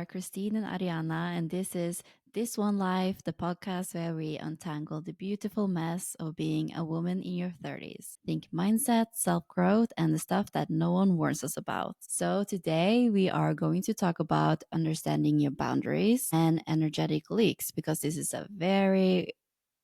Christine and Arianna, and this is This One Life, the podcast where we untangle the beautiful mess of being a woman in your 30s. Think mindset, self growth, and the stuff that no one warns us about. So, today we are going to talk about understanding your boundaries and energetic leaks because this is a very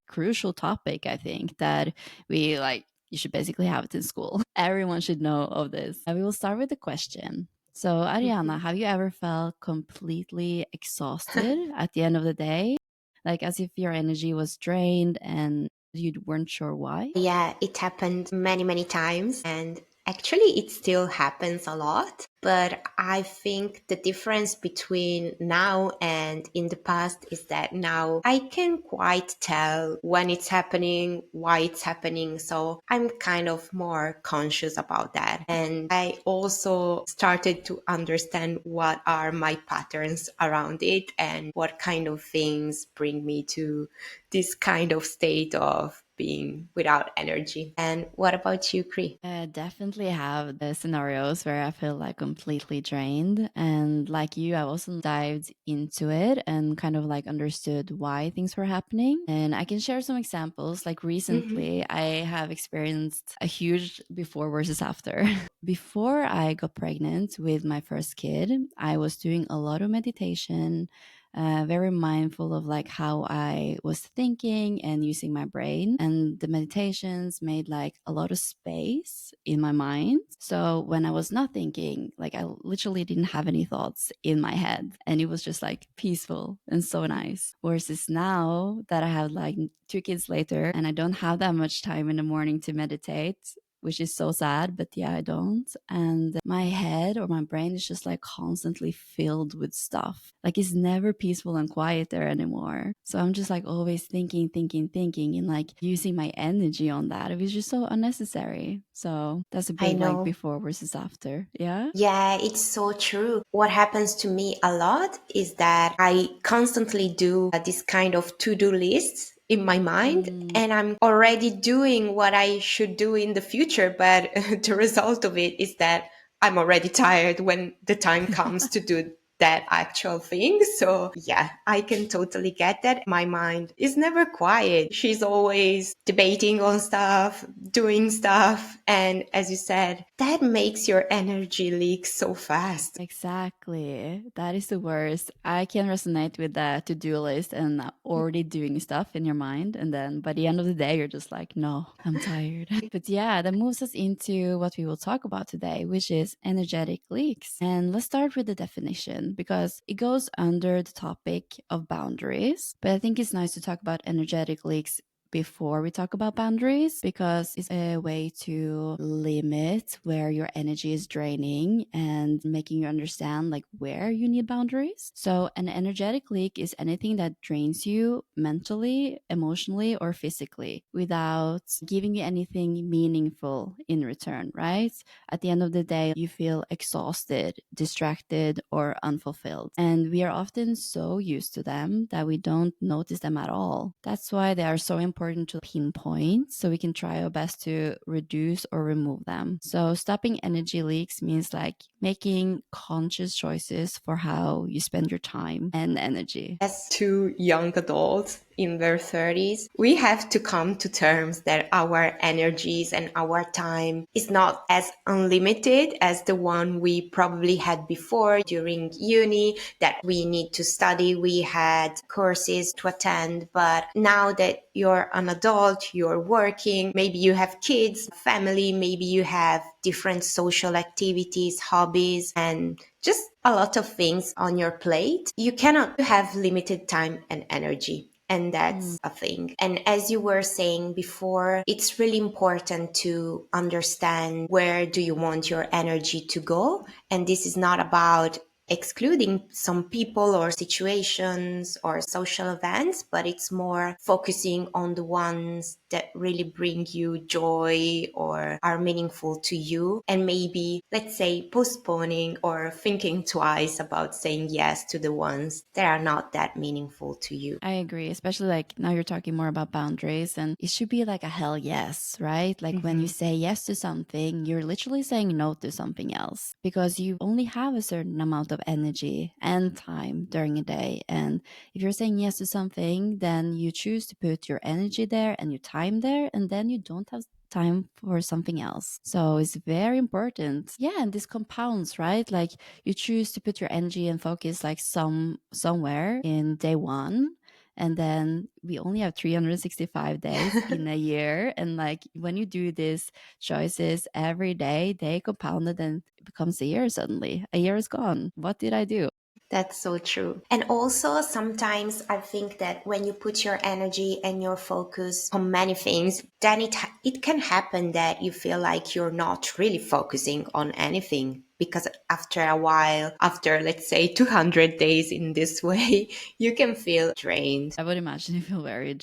crucial topic, I think, that we like. You should basically have it in school. Everyone should know of this. And we will start with the question. So, Ariana, Mhm. have you ever felt completely exhausted at the end of the day? Like as if your energy was drained and you weren't sure why? Yeah, it happened many, many times. And actually, it still happens a lot. But I think the difference between now and in the past is that now I can quite tell when it's happening, why it's happening. So I'm kind of more conscious about that. And I also started to understand what are my patterns around it and what kind of things bring me to this kind of state of being without energy. And what about you, Cree? I definitely have the scenarios where I feel like completely drained. And like you, I also dived into it and kind of like understood why things were happening. And I can share some examples. Like Hmm. recently, I have experienced a huge before versus after. Before I got pregnant with my first kid, I was doing a lot of meditation, very mindful of like how I was thinking and using my brain. And the meditations made like a lot of space in my mind. So when I was not thinking, like I literally didn't have any thoughts in my head. And it was just like peaceful and so nice. Versus now that I have like 2 kids later and I don't have that much time in the morning to meditate, which is so sad, but yeah, I don't. And my head or my brain is just like constantly filled with stuff. Like it's never peaceful and quiet there anymore. So I'm just like always thinking, thinking, thinking, and like using my energy on that. It was just so unnecessary. So that's a I big like know. before versus after. Yeah. Yeah, it's so true. What happens to me a lot is that I constantly do this kind of to-do lists in my mind, Mm, and I'm already doing what I should do in the future, but the result of it is that I'm already tired when the time comes to do that actual thing. So yeah, I can totally get that. My mind is never quiet. She's always debating on stuff, doing stuff. And as you said, that makes your energy leak so fast. exactly. That is the worst. I can resonate with that to do list and already doing stuff in your mind. And then by the end of the day, you're just like, no, I'm tired. But yeah, that moves us into what we will talk about today, which is energetic leaks. And let's start with the definition because it goes under the topic of boundaries. But I think it's nice to talk about energetic leaks before we talk about boundaries because it's a way to limit where your energy is draining and making you understand like where you need boundaries. So an energetic leak is anything that drains you mentally, emotionally, or physically without giving you anything meaningful in return, right? At the end of the day, you feel exhausted, distracted, or unfulfilled. And we are often so used to them that we don't notice them at all. That's why they are so important to pinpoint so we can try our best to reduce or remove them. So, stopping energy leaks means like making conscious choices for how you spend your time and energy. As two young adults in their 30s, we have to come to terms that our energies and our time is not as unlimited as the one we probably had before during uni, that we need to study. We had courses to attend, but now that you're an adult, you're working, maybe you have kids, family, maybe you have different social activities, hobbies, and just a lot of things on your plate. You cannot have limited time and energy. And Mm. that's a thing. And as you were saying before, it's really important to understand where do you want your energy to go. And this is not about excluding some people or situations or social events, but it's more focusing on the ones that really bring you joy or are meaningful to you. And maybe, let's say, postponing or thinking twice about saying yes to the ones that are not that meaningful to you. I agree, especially like now you're talking more about boundaries, and it should be like a hell yes, right? Like when you Mm-hmm. say yes to something, you're literally saying no to something else because you only have a certain amount of energy and time during a day. And if you're saying yes to something, then you choose to put your energy there and your time there, and then you don't have time for something else. So it's very important. Yeah, and this compounds, right? Like you choose to put your energy and focus like somewhere in day one, and then we only have 365 days in a year, and like when you do these choices every day, they compounded and it becomes a year. Suddenly a year is gone. What did I do? That's so true. And also, sometimes I think that when you put your energy and your focus on many things, then it can happen that you feel like you're not really focusing on anything. Because after a while, after let's say 200 days in this way, you can feel drained. I would imagine you feel very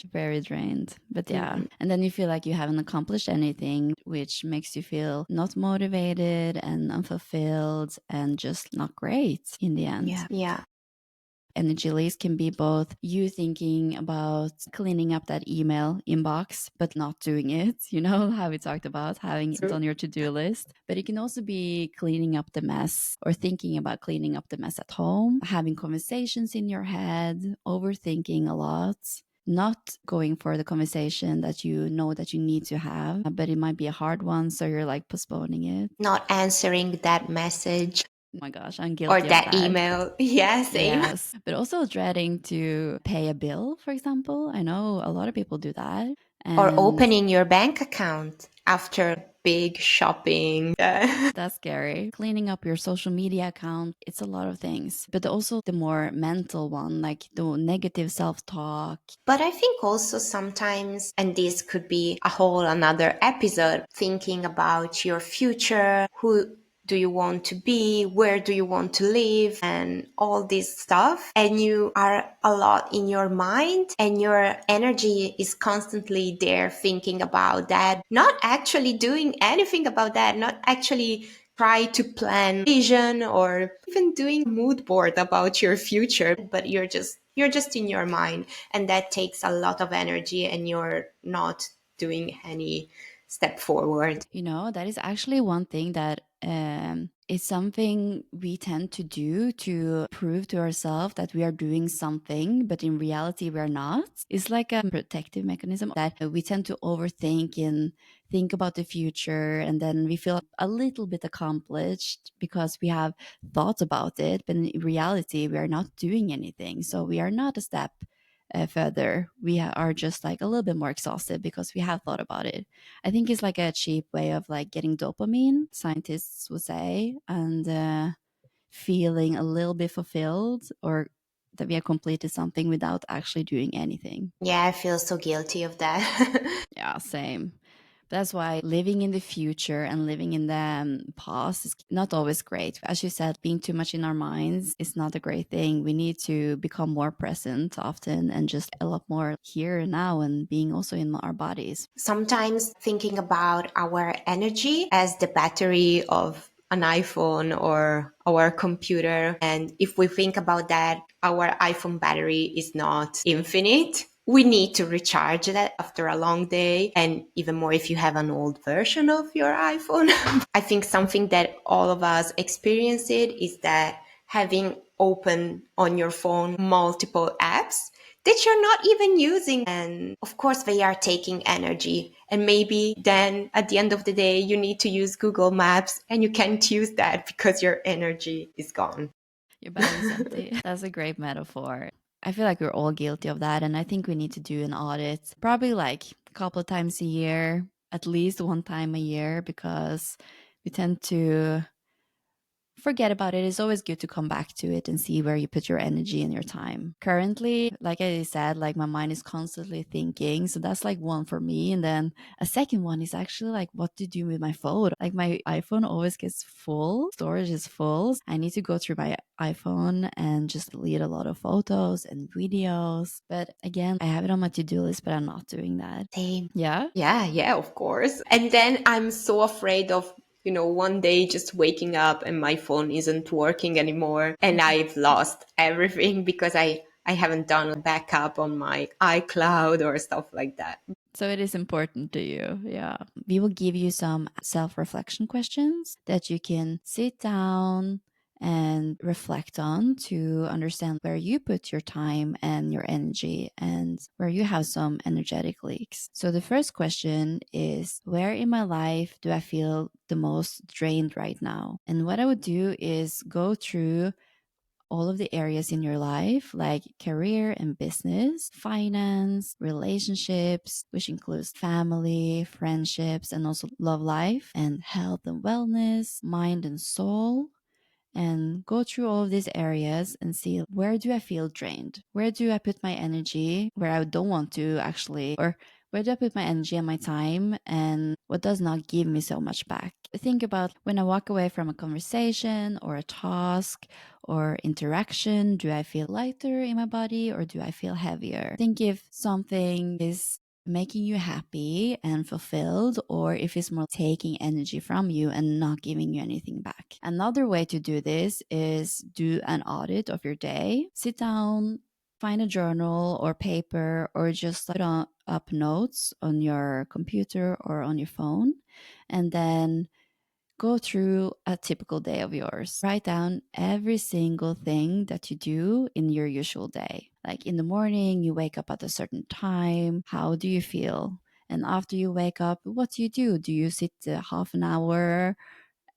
drained. But yeah. Mhm. And then you feel like you haven't accomplished anything, which makes you feel not motivated and unfulfilled and just not great in the end. Yeah. Yeah. Energy leaks can be both you thinking about cleaning up that email inbox, but not doing it, you know, how we talked about having it True. on your to do list. But it can also be cleaning up the mess or thinking about cleaning up the mess at home, having conversations in your head, overthinking a lot. Not going for the conversation that you know that you need to have, but it might be a hard one. So you're like postponing it. Not answering that message Oh my gosh, I'm or guilty of that that. email. Yeah, same. Yes, but also dreading to pay a bill, for example. I know a lot of people do that. Or And opening your bank account after big shopping. that's scary. Cleaning up your social media account, it's a lot of things. But also the more mental one, like the negative self talk. But I think also sometimes, and this could be a whole another episode, thinking about your future, who do you want to be, where do you want to live, and all this stuff. And you are a lot in your mind, and your energy is constantly there thinking about that, not actually doing anything about that, not actually try to plan vision or even doing a mood board about your future, but you're just in your mind, and that takes a lot of energy and you're not doing any step forward. You know, that is actually one thing that is something we tend to do to prove to ourselves that we are doing something, but in reality, we're not. It's like a protective mechanism that we tend to overthink and think about the future. And then we feel a little bit accomplished because we have thought about it. But in reality, we are not doing anything. So we are not a step further. We are just like a little bit more exhausted because we have thought about it. I think it's like a cheap way of like getting dopamine, scientists would say, and feeling a little bit fulfilled or that we have completed something without actually doing anything. Yeah, I feel so guilty of that. Yeah, same. That's why living in the future and living in the past is not always great. As you said, being too much in our minds is not a great thing. We need to become more present often and just a lot more here and now and being also in our bodies. Sometimes thinking about our energy as the battery of an iPhone or our computer. And if we think about that, our iPhone battery is not infinite. We need to recharge that after a long day, and even more if you have an old version of your iPhone. I think something that all of us experience it is that having open on your phone multiple apps that you're not even using. And of course, they are taking energy. And maybe then at the end of the day, you need to use Google Maps and you can't use that because your energy is gone. Your battery's empty. That's a great metaphor. I feel like we're all guilty of that. And I think we need to do an audit probably like a couple of times a year, at least one time a year, because we tend to forget about it. It's always good to come back to it and see where you put your energy and your time. Currently, like I said, like my mind is constantly thinking. So that's like one for me. And then a second one is actually like what to do with my phone. Like my iPhone always gets full, storage is full. I need to go through my iPhone and just delete a lot of photos and videos. But again, I have it on my to-do list, but I'm not doing that. Same. Yeah. Yeah, yeah, of course. And then I'm so afraid of, one day just waking up and my phone isn't working anymore and I've lost everything because I haven't done a backup on my iCloud or stuff like that. So it is important to you. Yeah. We will give you some self reflection questions that you can sit down and reflect on to understand where you put your time and your energy and where you have some energetic leaks. So the first question is, where in my life do I feel the most drained right now? And what I would do is go through all of the areas in your life, like career and business, finance, relationships, which includes family, friendships, and also love life, and health and wellness, mind and soul, and go through all of these areas and see, where do I feel drained? Where do I put my energy where I don't want to actually, or where do I put my energy and my time, and what does not give me so much back? Think about, when I walk away from a conversation or a task or interaction, do I feel lighter in my body or do I feel heavier? Think if something is making you happy and fulfilled, or if it's more taking energy from you and not giving you anything back. Another way to do this is do an audit of your day. Sit down, find a journal or paper, or just put up notes on your computer or on your phone, and then go through a typical day of yours. Write down every single thing that you do in your usual day. Like in the morning, you wake up at a certain time. How do you feel? And after you wake up, what do you do? Do you sit half an hour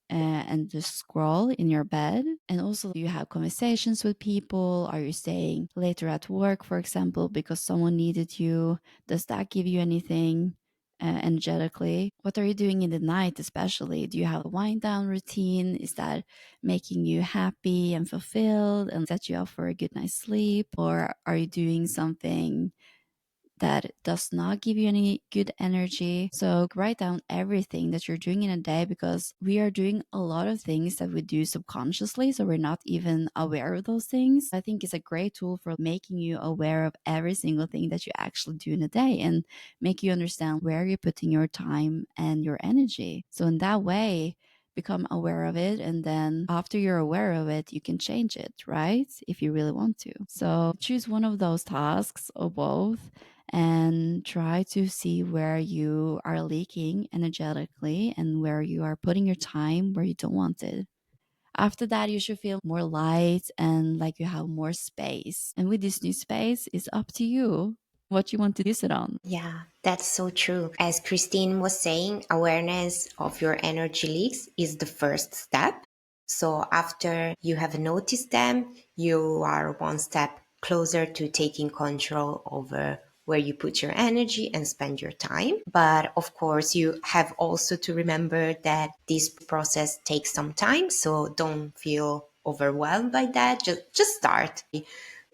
and just scroll in your bed? And also, do you have conversations with people? Are you staying later at work, for example, because someone needed you? Does that give you anything energetically? What are you doing in the night, especially? Do you have a wind down routine? Is that making you happy and fulfilled and set you up for a good night's sleep? Or are you doing something that does not give you any good energy? So write down everything that you're doing in a day, because we are doing a lot of things that we do subconsciously, so we're not even aware of those things. I think it's a great tool for making you aware of every single thing that you actually do in a day and make you understand where you're putting your time and your energy. So in that way, become aware of it, and then after you're aware of it, you can change it, right? If you really want to. So choose one of those tasks or both, and try to see where you are leaking energetically and where you are putting your time where you don't want it. After that, you should feel more light and like you have more space. And with this new space, it's up to you what you want to use it on. Yeah, that's so true. As Christine was saying, awareness of your energy leaks is the first step. So after you have noticed them, you are one step closer to taking control over where you put your energy and spend your time. But of course, you have also to remember that this process takes some time. So don't feel overwhelmed by that. Just start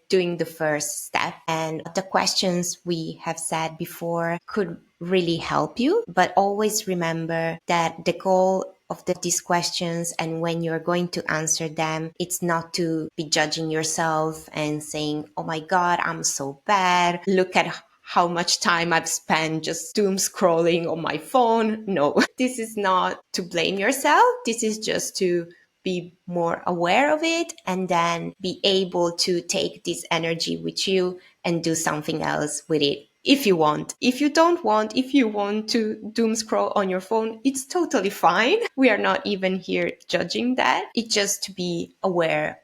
doing the first step. And the questions we have said before could really help you, but always remember that the goal of these questions, and when you're going to answer them, it's not to be judging yourself and saying, oh my God, I'm so bad. Look at how much time I've spent just doom scrolling on my phone. No, this is not to blame yourself. This is just to be more aware of it, and then be able to take this energy with you and do something else with it if you want. If you don't want, if you want to doom scroll on your phone, it's totally fine. We are not even here judging that. It's just to be aware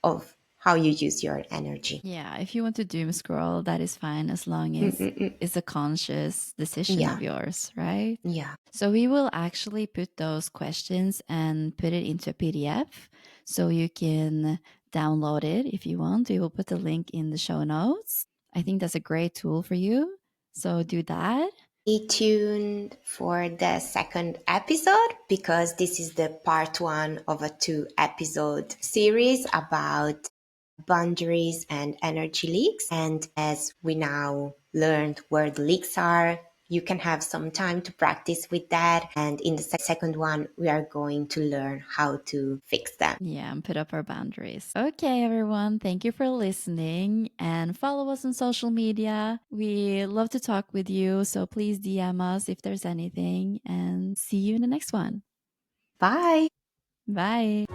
of how you use your energy. Yeah, if you want to doom scroll, that is fine, as long as Mm-mm-mm. it's a conscious decision Yeah, of yours, right? yeah. So we will actually put those questions and put it into a PDF so you can download it if you want. We will put the link in the show notes. I think that's a great tool for you. So do that. Stay tuned for the second episode, because this is the part one of a 2 episode series about boundaries and energy leaks. And as we now learned where the leaks are, you can have some time to practice with that. And in the second one, we are going to learn how to fix them. Yeah, and put up our boundaries. Okay, everyone. Thank you for listening, and follow us on social media. We love to talk with you. So please DM us if there's anything, and see you in the next one. Bye. Bye.